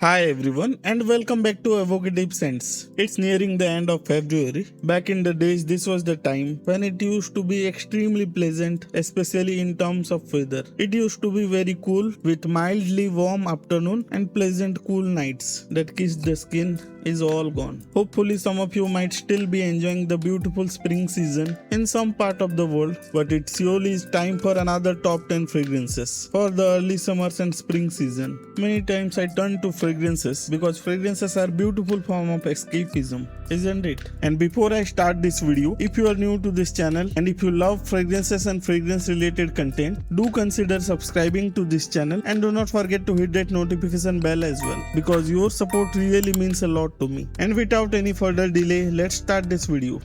Hi everyone and welcome back to Evocative Scents. It's nearing the end of February. Back in the days, this was the time when it used to be extremely pleasant, especially in terms of weather. It used to be very cool with mildly warm afternoon and pleasant cool nights that kissed the skin is all gone. Hopefully some of you might still be enjoying the beautiful spring season in some part of the world, but it surely is time for another top 10 fragrances for the early summers and spring season. Many times I turn to fragrances because fragrances are beautiful form of escapism, isn't it? And before I start this video, if you are new to this channel and if you love fragrances and fragrance related content, do consider subscribing to this channel and do not forget to hit that notification bell as well, because your support really means a lot to me. And without any further delay, let's start this video.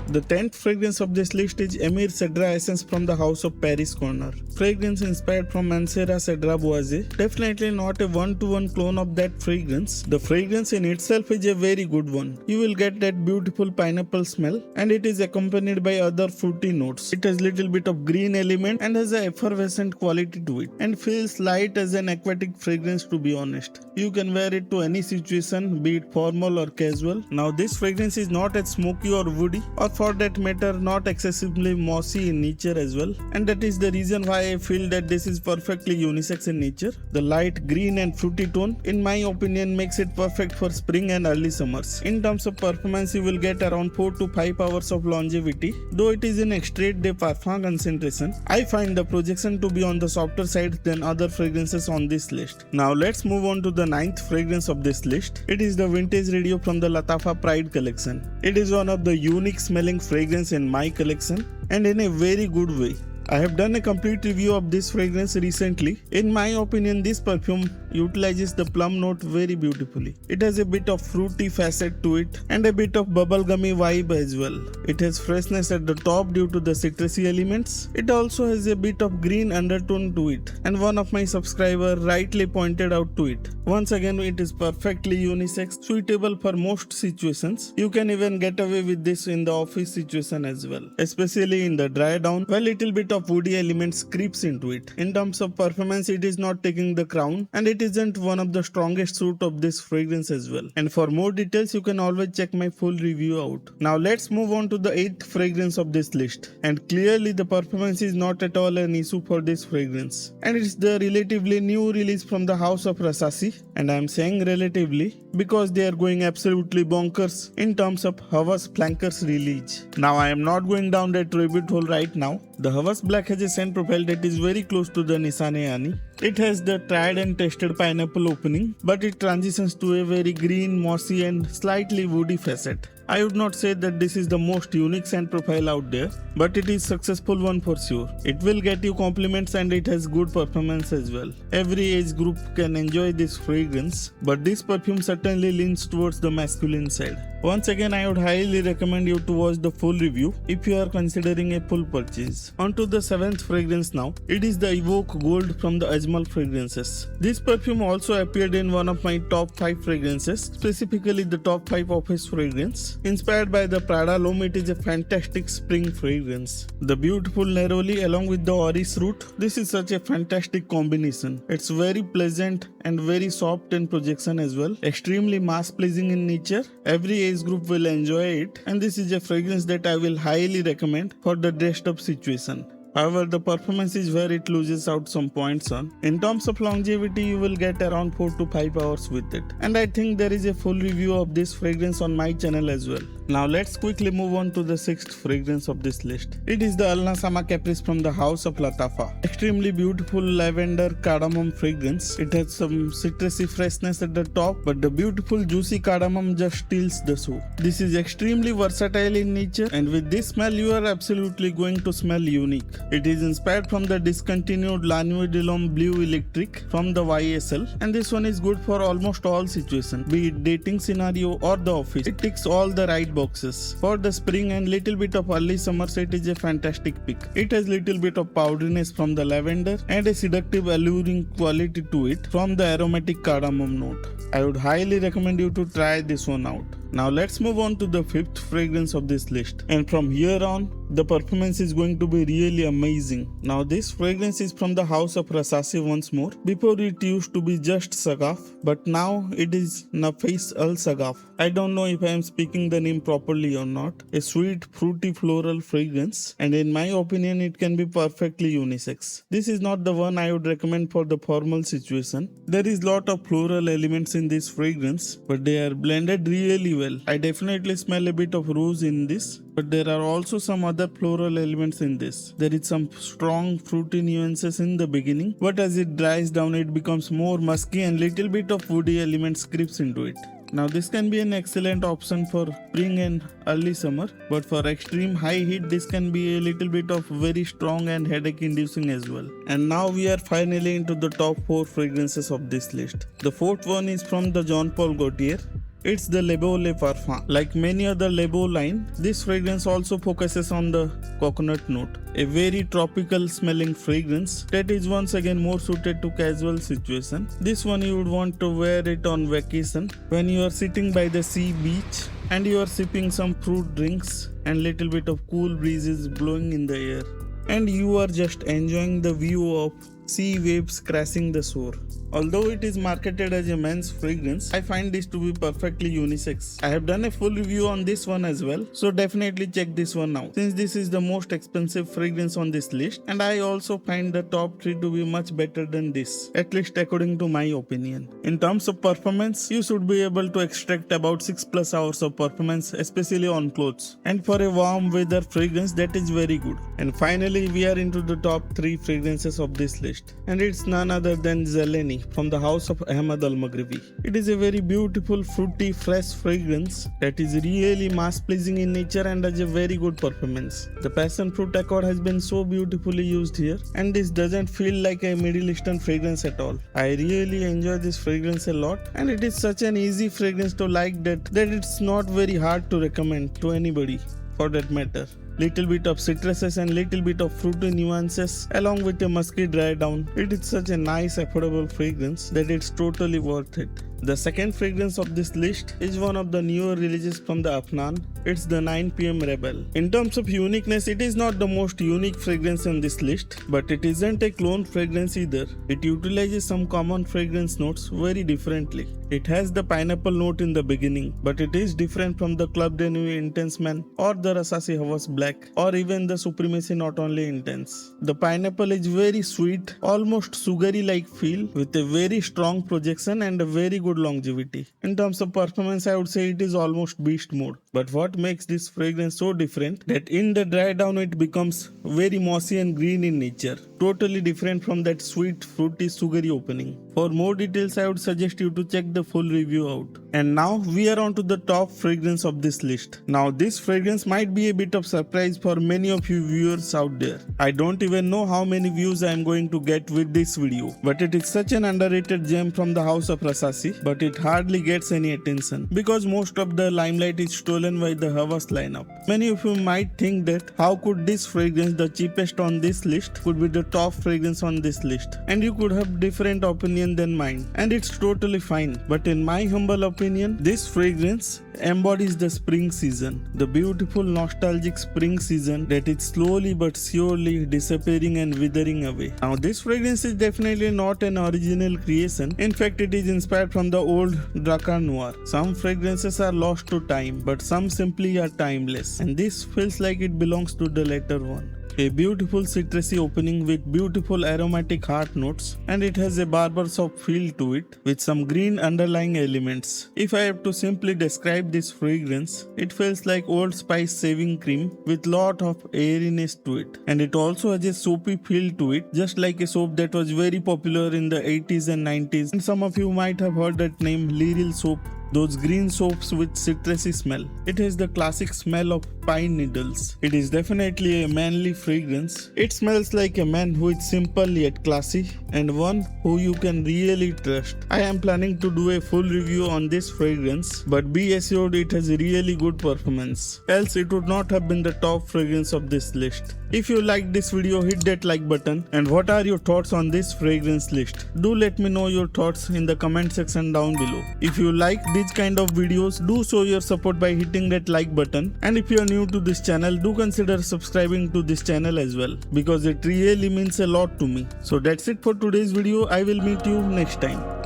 The 10th fragrance of this list is Emir Cedra Essence from the House of Paris Corner. Fragrance inspired from Mancera Cedra Boise. Definitely not a one-to-one clone of that fragrance. The fragrance in itself is a very good one. You will get that beautiful pineapple smell and it is accompanied by other fruity notes. It has little bit of green element and has a effervescent quality to it and feels light as an aquatic fragrance, to be honest. You can wear it to any situation, be it formal or casual. Now this fragrance is not as smoky or woody, or for that matter not excessively mossy in nature as well, and that is the reason why I feel that this is perfectly unisex in nature. The light green and fruity tone in my opinion makes it perfect for spring and early summers. In terms of performance, you will get around 4 to 5 hours of longevity. Though it is in extrait de parfum concentration, I find the projection to be on the softer side than other fragrances on this list. Now let's move on to the 9th fragrance of this list. It is the Vintage Radio from the Latafa Pride collection. It is one of the unique smelling fragrance in my collection and in a very good way. I have done a complete review of this fragrance recently. In my opinion, this perfume utilizes the plum note very beautifully. It has a bit of fruity facet to it and a bit of bubblegummy vibe as well. It has freshness at the top due to the citrusy elements. It also has a bit of green undertone to it, and one of my subscribers rightly pointed out to it. Once again, it is perfectly unisex, suitable for most situations. You can even get away with this in the office situation as well, especially in the dry down where little bit of woody elements creeps into it. In terms of performance, it is not taking the crown and it isn't one of the strongest suit of this fragrance as well. And for more details, you can always check my full review out. Now let's move on to the 8th fragrance of this list. And clearly the performance is not at all an issue for this fragrance. And it's the relatively new release from the House of Rasasi. And I am saying relatively because they are going absolutely bonkers in terms of Havas Flankers release. Now I am not going down that rabbit hole right now. The Havas Black has a scent profile that is very close to the Nisane Ani. It has the tried and tested pineapple opening, but it transitions to a very green, mossy and slightly woody facet. I would not say that this is the most unique scent profile out there, but it is successful one for sure. It will get you compliments and it has good performance as well. Every age group can enjoy this fragrance, but this perfume certainly leans towards the masculine side. Once again, I would highly recommend you to watch the full review if you are considering a full purchase. On to the 7th fragrance now. It is the Evoke Gold from the Ajmal fragrances. This perfume also appeared in one of my top 5 fragrances, specifically the top 5 office fragrance. Inspired by the Prada L'Homme, it is a fantastic spring fragrance. The beautiful neroli along with the orris root, this is such a fantastic combination. It's very pleasant and very soft in projection as well. Extremely mass pleasing in nature. Every age group will enjoy it, and this is a fragrance that I will highly recommend for the dressed up situation. However, the performance is where it loses out some points on. In terms of longevity, you will get around 4 to 5 hours with it. And I think there is a full review of this fragrance on my channel as well. Now let's quickly move on to the 6th fragrance of this list. It is the Al Nasama Caprice from the House of Latafa. Extremely beautiful lavender cardamom fragrance. It has some citrusy freshness at the top, but the beautiful juicy cardamom just steals the show. This is extremely versatile in nature, and with this smell you are absolutely going to smell unique. It is inspired from the discontinued La Nuit de l'Homme Blue Electric from the YSL, and this one is good for almost all situations, be it dating scenario or the office. It ticks all the right boxes. For the spring and little bit of early summer, it is a fantastic pick. It has little bit of powderiness from the lavender and a seductive alluring quality to it from the aromatic cardamom note. I would highly recommend you to try this one out. Now let's move on to the fifth fragrance of this list. And from here on, the performance is going to be really amazing. Now this fragrance is from the house of Rasasi once more. Before it used to be just Sagaf, but now it is Nafis al Sagaf. I don't know if I am speaking the name properly or not. A sweet, fruity floral fragrance, and in my opinion it can be perfectly unisex. This is not the one I would recommend for the formal situation. There is lot of floral elements in this fragrance, but they are blended really well. I definitely smell a bit of rose in this, but there are also some other floral elements in this. There is some strong fruity nuances in the beginning, but as it dries down it becomes more musky and little bit of woody elements creeps into it. Now this can be an excellent option for spring and early summer, but for extreme high heat this can be a little bit of very strong and headache inducing as well. And now we are finally into the top 4 fragrances of this list. The fourth one is from the Jean Paul Gaultier. It's the Le Beau Le Parfum. Like many other Le Beau line, this fragrance also focuses on the coconut note. A very tropical smelling fragrance that is once again more suited to casual situation. This one you would want to wear it on vacation when you are sitting by the sea beach and you are sipping some fruit drinks and little bit of cool breezes blowing in the air. And you are just enjoying the view of sea waves crashing the shore. Although it is marketed as a men's fragrance, I find this to be perfectly unisex. I have done a full review on this one as well, so definitely check this one out, since this is the most expensive fragrance on this list, and I also find the top 3 to be much better than this, at least according to my opinion. In terms of performance, you should be able to extract about 6+ hours of performance, especially on clothes, and for a warm weather fragrance that is very good. And finally we are into the top 3 fragrances of this list, and it's none other than Zeleni from the house of Ahmad Al-Maghribi. It is a very beautiful, fruity, fresh fragrance that is really mass pleasing in nature and has a very good performance. The passion fruit accord has been so beautifully used here, and this doesn't feel like a Middle Eastern fragrance at all. I really enjoy this fragrance a lot, and it is such an easy fragrance to like that it's not very hard to recommend to anybody for that matter. Little bit of citruses and little bit of fruity nuances along with a musky dry down. It is such a nice affordable fragrance that it's totally worth it. The second fragrance of this list is one of the newer releases from the Afnan. It's the 9 PM Rebel. In terms of uniqueness, it is not the most unique fragrance on this list, but it isn't a clone fragrance either. It utilizes some common fragrance notes very differently. It has the pineapple note in the beginning, but it is different from the Club de Nuit Intense Man or the Rasasi Havas Black or even the Supremacy Not Only Intense. The pineapple is very sweet, almost sugary like feel with a very strong projection and a very good longevity. In terms of performance, I would say it is almost beast mode. But what makes this fragrance so different that in the dry down it becomes very mossy and green in nature. Totally different from that sweet, fruity, sugary opening. For more details, I would suggest you to check the full review out. And now we are on to the top fragrance of this list. Now this fragrance might be a bit of surprise for many of you viewers out there. I don't even know how many views I am going to get with this video, but it is such an underrated gem from the house of Rasasi, but it hardly gets any attention because most of the limelight is stolen by the Havas lineup. Many of you might think that how could this fragrance, the cheapest on this list, could be the top fragrance on this list, and you could have different opinion than mine, and it's totally fine. But in my humble opinion, this fragrance embodies the spring season, the beautiful nostalgic spring season that is slowly but surely disappearing and withering away. Now this fragrance is definitely not an original creation. In fact, it is inspired from the old Drakkar Noir. Some fragrances are lost to time, but some simply are timeless, and this feels like it belongs to the latter one. A beautiful citrusy opening with beautiful aromatic heart notes, and it has a barbershop feel to it with some green underlying elements. If I have to simply describe this fragrance, it feels like Old Spice shaving cream with lot of airiness to it, and it also has a soapy feel to it, just like a soap that was very popular in the 80s and 90s, and some of you might have heard that name, Liril soap. Those green soaps with citrusy smell. It has the classic smell of pine needles. It is definitely a manly fragrance. It smells like a man who is simple yet classy and one who you can really trust. I am planning to do a full review on this fragrance, but be assured it has a really good performance. Else it would not have been the top fragrance of this list. If you liked this video, hit that like button. And what are your thoughts on this fragrance list? Do let me know your thoughts in the comment section down below. If you like these kind of videos, do show your support by hitting that like button. And if you are new to this channel, do consider subscribing to this channel as well, because it really means a lot to me. So that's it for today's video. I will meet you next time.